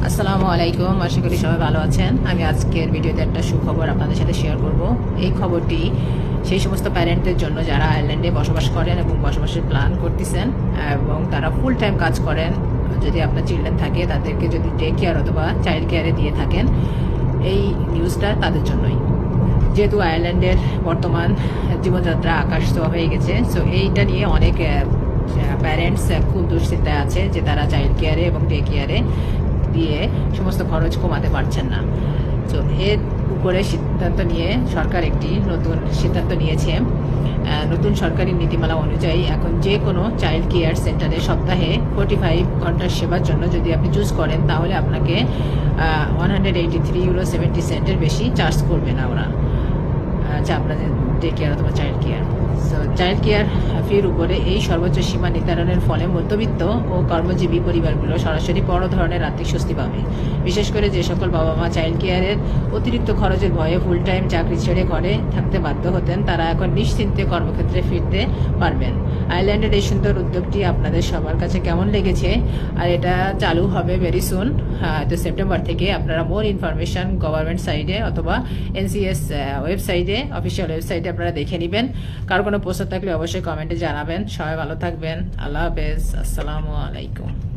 আসসালামু আলাইকুম, আশা করি সবাই ভালো আছেন। আমি আজকের ভিডিওতে একটা সুখবর আপনাদের সাথে শেয়ার করব। এই খবরটি সেই সমস্ত প্যারেন্টদের জন্য যারা আয়ারল্যান্ডে বসবাস করেন এবং বসবাসের প্ল্যান করতেছেন এবং তারা ফুল টাইম কাজ করেন। যদি আপনার চিলড্রেন থাকে, তাদেরকে যদি ডে কেয়ার অথবা চাইল্ড কেয়ারে দিয়ে থাকেন, এই নিউজটা তাদের জন্যই। যেহেতু আয়ারল্যান্ডের বর্তমান জীবনযাত্রা আকাশ ছোঁয়া হয়ে গেছে, সো এইটা নিয়ে অনেক প্যারেন্টস খুব দুশ্চিন্তায় আছে যে তারা চাইল্ড কেয়ারে এবং ডে কেয়ারে দিয়ে সমস্ত খরচ কমাতে পারছেন না। তো এর উপরে সিদ্ধান্ত নিয়ে সরকার একটি নতুন সিদ্ধান্ত নিয়েছে। নতুন সরকারি নীতিমালা অনুযায়ী এখন যে কোনো চাইল্ড কেয়ার সেন্টারে সপ্তাহে 45 ঘন্টার সেবার জন্য যদি আপনি চুজ করেন, তাহলে আপনাকে €183.70 বেশি চার্জ করবে না ওরা। আচ্ছা, আপনাদের ডে কেয়ার অথবা child care. So child care ফির উপরে এই সর্বোচ্চ সীমা নির্ধারণের ফলে মধ্যবিত্ত ও কর্মজীবী পরিবারগুলো সরাসরি বড় ধরনের আর্থিক স্বস্তি পাবে। বিশেষ করে যে সকল বাবা মা চাইল্ড কেয়ারের অতিরিক্ত খরচের ভয়ে ফুল টাইম চাকরি ছেড়ে ঘরে থাকতে বাধ্য হতেন, তারা এখন নিশ্চিন্তে কর্মক্ষেত্রে ফিরতে পারবেন। আয়ারল্যান্ডের এই সুন্দর উদ্যোগটি আপনাদের সবার কাছে কেমন লেগেছে? আর এটা চালু হবে ভেরি সুন, তো সেপ্টেম্বর থেকে। আপনারা মোর ইনফরমেশন গভর্নমেন্ট সাইডে অথবা এনসিএস ওয়েবসাইটে, অফিসিয়াল ওয়েবসাইটে আপনারা দেখে নেবেন। কারো কোনো প্রশ্ন থাকলে অবশ্যই কমেন্টে জানাবেন। সবাই ভালো থাকবেন। আল্লাহ হাফেজ। আসসালামু আলাইকুম।